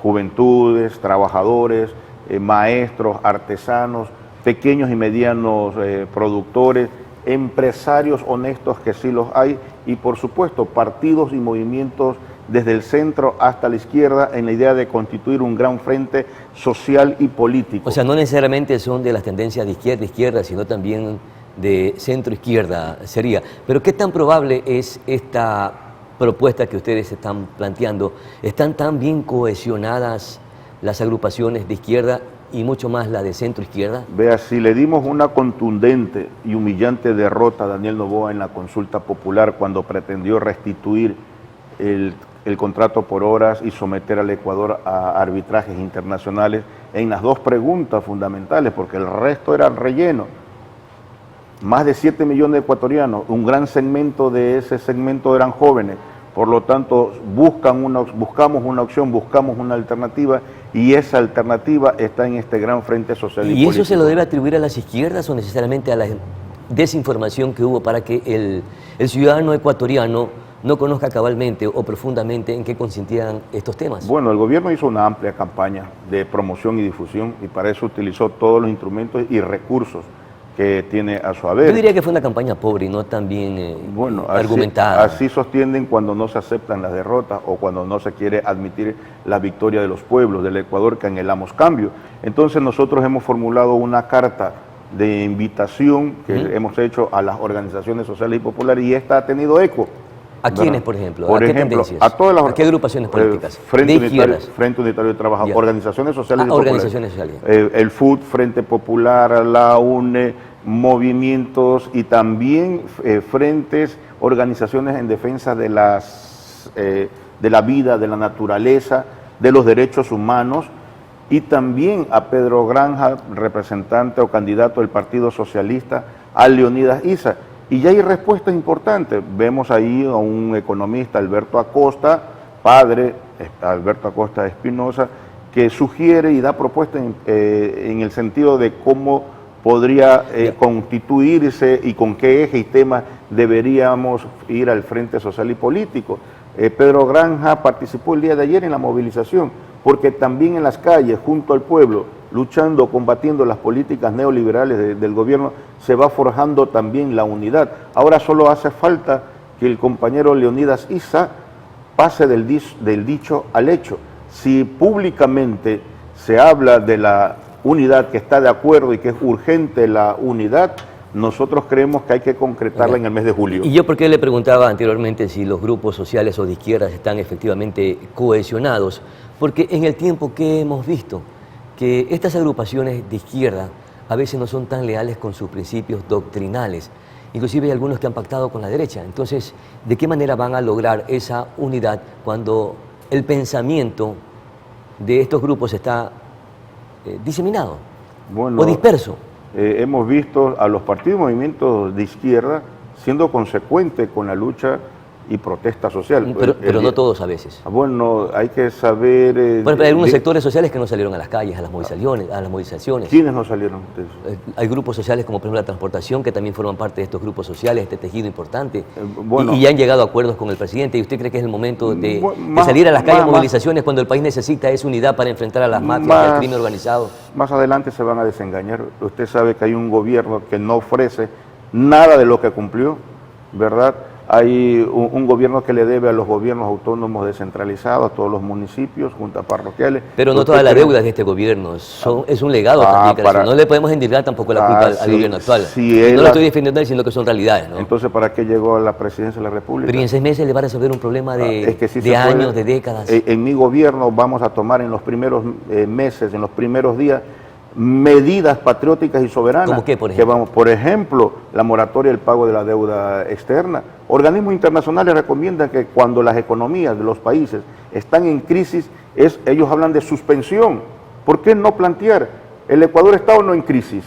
juventudes, trabajadores, maestros, artesanos, pequeños y medianos productores, empresarios honestos que sí los hay y por supuesto partidos y movimientos desde el centro hasta la izquierda en la idea de constituir un gran frente social y político. O sea, no necesariamente son de las tendencias de izquierda, sino también de centro-izquierda sería. Pero ¿qué tan probable es esta propuesta que ustedes están planteando? ¿Están tan bien cohesionadas las agrupaciones de izquierda y mucho más la de centro-izquierda? Vea, si le dimos una contundente y humillante derrota a Daniel Noboa en la consulta popular cuando pretendió restituir el contrato por horas y someter al Ecuador a arbitrajes internacionales en las dos preguntas fundamentales, porque el resto era relleno. Más de 7 millones de ecuatorianos, un gran segmento de ese segmento eran jóvenes, por lo tanto buscamos una opción, buscamos una alternativa y esa alternativa está en este gran frente social y político. ¿Y eso se lo debe atribuir a las izquierdas o necesariamente a la desinformación que hubo para que el ciudadano ecuatoriano no conozca cabalmente o profundamente en qué consistían estos temas? Bueno, el gobierno hizo una amplia campaña de promoción y difusión y para eso utilizó todos los instrumentos y recursos que tiene a su haber. Yo diría que fue una campaña pobre y no tan bien argumentada. Así sostienen cuando no se aceptan las derrotas o cuando no se quiere admitir la victoria de los pueblos del Ecuador que anhelamos cambio. Entonces nosotros hemos formulado una carta de invitación que hemos hecho a las organizaciones sociales y populares y esta ha tenido eco. ¿A quiénes, por ejemplo? Por ejemplo, a todas las qué agrupaciones políticas? Frente Unitario de Trabajo, organizaciones sociales y organizaciones populares. El FUT, Frente Popular, la UNE, movimientos y también frentes, organizaciones en defensa de la vida, de la naturaleza, de los derechos humanos y también a Pedro Granja, representante o candidato del Partido Socialista, a Leonidas Issa. Y ya hay respuestas importantes. Vemos ahí a un economista, Alberto Acosta, padre, Alberto Acosta Espinosa, que sugiere y da propuestas en el sentido de cómo podría constituirse y con qué eje y temas deberíamos ir al Frente Social y Político. Pedro Granja participó el día de ayer en la movilización, porque también en las calles, junto al pueblo, luchando, combatiendo las políticas neoliberales del gobierno, se va forjando también la unidad. Ahora solo hace falta que el compañero Leonidas Issa pase del dicho al hecho. Si públicamente se habla de la unidad, que está de acuerdo y que es urgente la unidad, nosotros creemos que hay que concretarla en el mes de julio. Y yo por qué le preguntaba anteriormente si los grupos sociales o de izquierdas están efectivamente cohesionados, porque en el tiempo que hemos visto que estas agrupaciones de izquierda a veces no son tan leales con sus principios doctrinales, inclusive hay algunos que han pactado con la derecha. Entonces, ¿de qué manera van a lograr esa unidad cuando el pensamiento de estos grupos está diseminado o disperso? Hemos visto a los partidos y movimientos de izquierda siendo consecuentes con la lucha y protesta social. Pero no todos a veces. Bueno, hay que saber... Bueno, hay algunos sectores sociales que no salieron a las calles, a las movilizaciones. ¿Quiénes no salieron? Hay grupos sociales como por ejemplo la transportación, que también forman parte de estos grupos sociales, este tejido importante, y han llegado a acuerdos con el presidente. ¿Y usted cree que es el momento de salir a las calles, movilizaciones, cuando el país necesita esa unidad para enfrentar a las mafias, al crimen organizado? Más adelante se van a desengañar. Usted sabe que hay un gobierno que no ofrece nada de lo que cumplió, ¿verdad? Hay un gobierno que le debe a los gobiernos autónomos descentralizados, a todos los municipios, juntas parroquiales. Pero no toda la deuda de este gobierno, es un legado también. No le podemos endilgar tampoco la culpa al gobierno actual. No lo estoy defendiendo diciendo que son realidades, ¿no? Entonces, ¿para qué llegó a la presidencia de la República? Pero en 6 meses le va a resolver un problema de años, de décadas. En mi gobierno vamos a tomar en los primeros meses, en los primeros días, medidas patrióticas y soberanas. ¿Cómo qué, por ejemplo? Por ejemplo, la moratoria del pago de la deuda externa. Organismos internacionales recomiendan que cuando las economías de los países están en crisis, ellos hablan de suspensión. ¿Por qué no plantear? ¿El Ecuador está o no en crisis?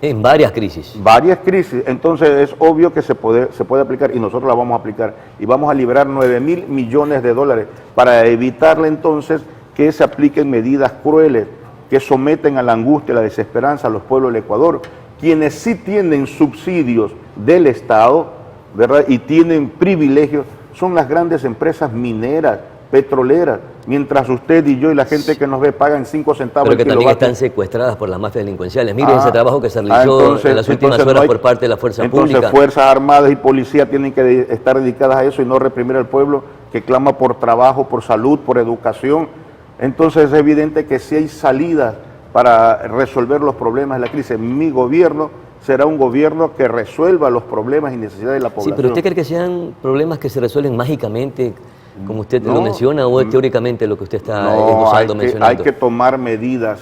En varias crisis. Varias crisis. Entonces es obvio que se puede aplicar y nosotros la vamos a aplicar. Y vamos a liberar 9.000 millones de dólares para evitarle entonces que se apliquen medidas crueles que someten a la angustia y la desesperanza a los pueblos del Ecuador, quienes sí tienen subsidios del Estado, ¿verdad? Y tienen privilegios, son las grandes empresas mineras, petroleras, mientras usted y yo y la gente que nos ve pagan 5 centavos pero que también están secuestradas por las mafias delincuenciales. Miren ese trabajo que se realizó en las últimas horas por parte de la fuerza pública. Entonces Fuerzas Armadas y Policía tienen que estar dedicadas a eso y no reprimir al pueblo que clama por trabajo, por salud, por educación. Entonces es evidente que si hay salidas para resolver los problemas de la crisis, mi gobierno será un gobierno que resuelva los problemas y necesidades de la población. Sí, pero ¿usted cree que sean problemas que se resuelven mágicamente, como usted lo menciona, o es teóricamente lo que usted está mencionando? Hay que tomar medidas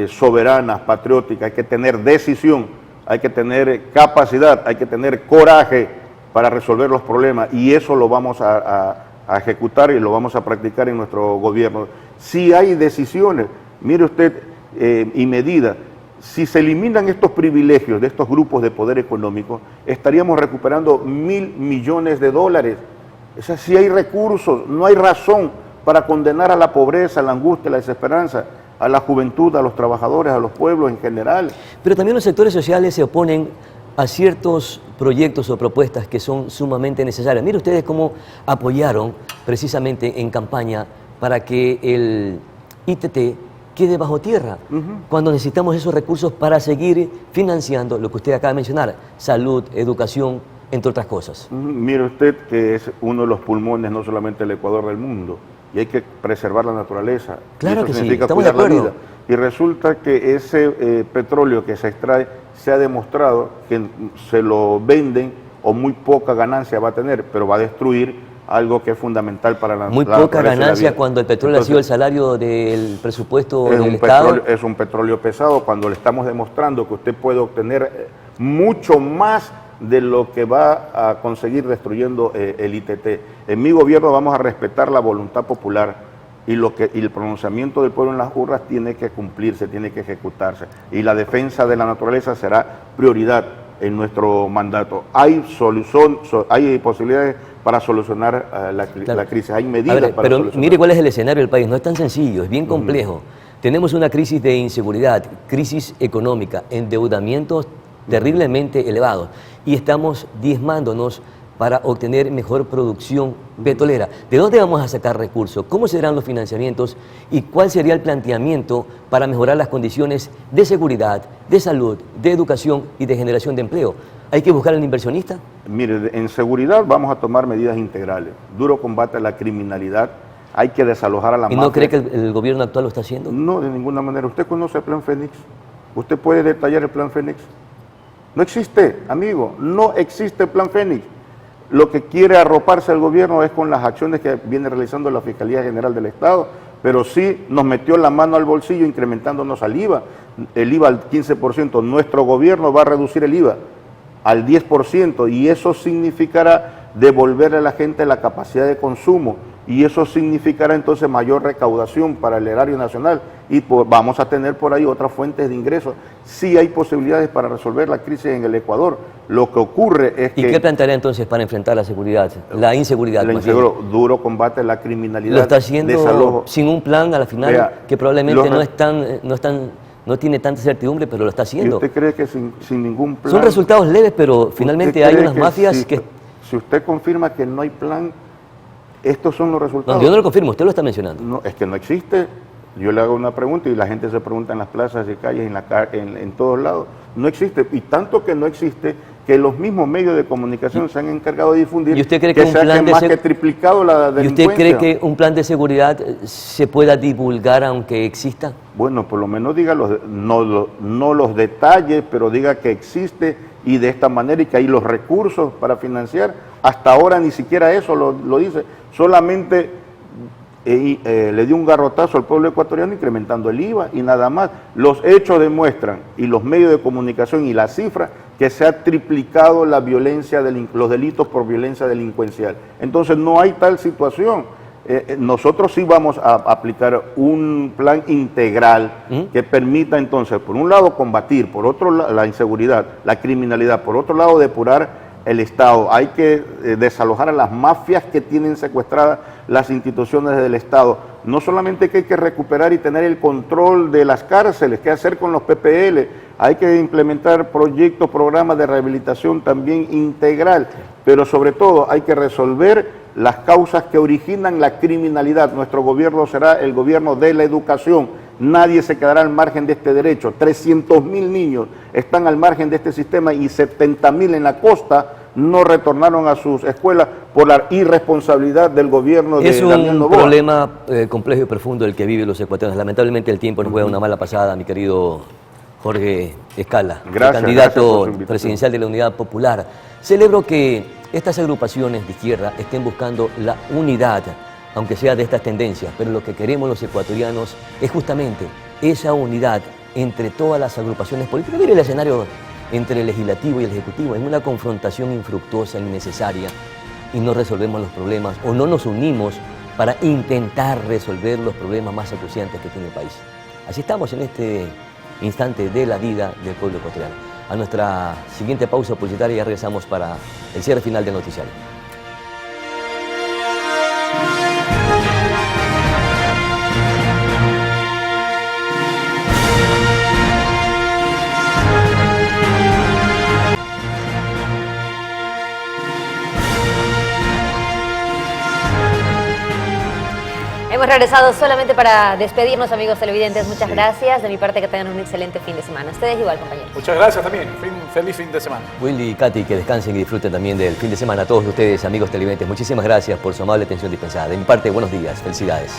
soberanas, patrióticas, hay que tener decisión, hay que tener capacidad, hay que tener coraje para resolver los problemas y eso lo vamos a ejecutar y lo vamos a practicar en nuestro gobierno. Si hay decisiones, mire usted, y medidas, si se eliminan estos privilegios de estos grupos de poder económico, estaríamos recuperando 1.000 millones de dólares. O sea, si hay recursos, no hay razón para condenar a la pobreza, a la angustia, a la desesperanza, a la juventud, a los trabajadores, a los pueblos en general. Pero también los sectores sociales se oponen a ciertos proyectos o propuestas que son sumamente necesarias. Mire ustedes cómo apoyaron precisamente en campaña para que el ITT quede bajo tierra, cuando necesitamos esos recursos para seguir financiando lo que usted acaba de mencionar, salud, educación, entre otras cosas. Mire usted que es uno de los pulmones no solamente del Ecuador, del mundo, y hay que preservar la naturaleza. Claro eso que significa sí, estamos de cuidar la acuerdo. vida. Y resulta que ese petróleo que se extrae se ha demostrado que se lo venden o muy poca ganancia va a tener, pero va a destruir algo que es fundamental para la Muy poca ganancia cuando el petróleo ha sido el salario del presupuesto del Estado. Es un petróleo pesado cuando le estamos demostrando que usted puede obtener mucho más de lo que va a conseguir destruyendo el ITT. En mi gobierno vamos a respetar la voluntad popular y el pronunciamiento del pueblo en las urnas tiene que cumplirse, tiene que ejecutarse. Y la defensa de la naturaleza será prioridad en nuestro mandato. Hay posibilidades para solucionar la crisis, hay medidas para solucionar. Pero mire cuál es el escenario del país, no es tan sencillo, es bien complejo. Tenemos una crisis de inseguridad, crisis económica, endeudamientos terriblemente elevados y estamos diezmándonos para obtener mejor producción petrolera. ¿De dónde vamos a sacar recursos? ¿Cómo serán los financiamientos? ¿Y cuál sería el planteamiento para mejorar las condiciones de seguridad, de salud, de educación y de generación de empleo? ¿Hay que buscar al inversionista? Mire, en seguridad vamos a tomar medidas integrales. Duro combate a la criminalidad, hay que desalojar a la mafia. ¿Y no cree que el gobierno actual lo está haciendo? No, de ninguna manera. ¿Usted conoce el Plan Fénix? ¿Usted puede detallar el Plan Fénix? No existe, amigo, no existe el Plan Fénix. Lo que quiere arroparse el gobierno es con las acciones que viene realizando la Fiscalía General del Estado, pero sí nos metió la mano al bolsillo incrementándonos el IVA al 15%. Nuestro gobierno va a reducir el IVA al 10% y eso significará devolverle a la gente la capacidad de consumo y eso significará entonces mayor recaudación para el erario nacional y vamos a tener por ahí otras fuentes de ingresos. Sí hay posibilidades para resolver la crisis en el Ecuador. Lo que ocurre es que... ¿Y qué plantearía entonces para enfrentar la seguridad, la inseguridad? Duro combate a la criminalidad. Lo está haciendo sin un plan a la final, que probablemente no tiene tanta certidumbre, pero lo está haciendo. ¿Y usted cree que sin ningún plan? Son resultados leves, pero finalmente hay unas mafias que... Si usted confirma que no hay plan, estos son los resultados. No, yo no lo confirmo, usted lo está mencionando. No, es que no existe. Yo le hago una pregunta y la gente se pregunta en las plazas y calles, en todos lados. No existe. Y tanto que no existe que los mismos medios de comunicación se han encargado de difundir. ¿Y usted cree que se ha más que triplicado la delincuencia? ¿Y usted cree que un plan de seguridad se pueda divulgar aunque exista? Bueno, por lo menos diga no los detalles, pero diga que existe y de esta manera y que hay los recursos para financiar. Hasta ahora ni siquiera eso lo dice, solamente le dio un garrotazo al pueblo ecuatoriano incrementando el IVA y nada más. Los hechos demuestran, y los medios de comunicación y las cifras, que se ha triplicado la violencia, los delitos por violencia delincuencial. Entonces no hay tal situación. Nosotros sí vamos a aplicar un plan integral que permita entonces, por un lado, combatir, por otro lado, la inseguridad, la criminalidad, por otro lado, depurar el Estado. Hay que desalojar a las mafias que tienen secuestradas las instituciones del Estado. No solamente que hay que recuperar y tener el control de las cárceles, qué hacer con los PPL, hay que implementar proyectos, programas de rehabilitación también integral, pero sobre todo hay que resolver las causas que originan la criminalidad. Nuestro gobierno será el gobierno de la educación. Nadie se quedará al margen de este derecho. 300.000 niños están al margen de este sistema y 70.000 en la costa no retornaron a sus escuelas por la irresponsabilidad del gobierno de Daniel Noboa. Es un problema complejo y profundo el que viven los ecuatorianos. Lamentablemente el tiempo nos juega una mala pasada, mi querido Jorge Escala, candidato presidencial de la Unidad Popular. Celebro que estas agrupaciones de izquierda estén buscando la unidad, aunque sea de estas tendencias, pero lo que queremos los ecuatorianos es justamente esa unidad entre todas las agrupaciones políticas. Mire el escenario entre el legislativo y el ejecutivo, en una confrontación infructuosa, innecesaria, y no resolvemos los problemas, o no nos unimos para intentar resolver los problemas más acuciantes que tiene el país. Así estamos en este instante de la vida del pueblo ecuatoriano. A nuestra siguiente pausa publicitaria ya regresamos para el cierre final del noticiario. Hemos regresado solamente para despedirnos, amigos televidentes. Muchas gracias. De mi parte, que tengan un excelente fin de semana. Ustedes igual, compañeros. Muchas gracias también. Feliz fin de semana. Willy y Katy, que descansen y disfruten también del fin de semana. A todos ustedes, amigos televidentes, muchísimas gracias por su amable atención dispensada. De mi parte, buenos días. Felicidades.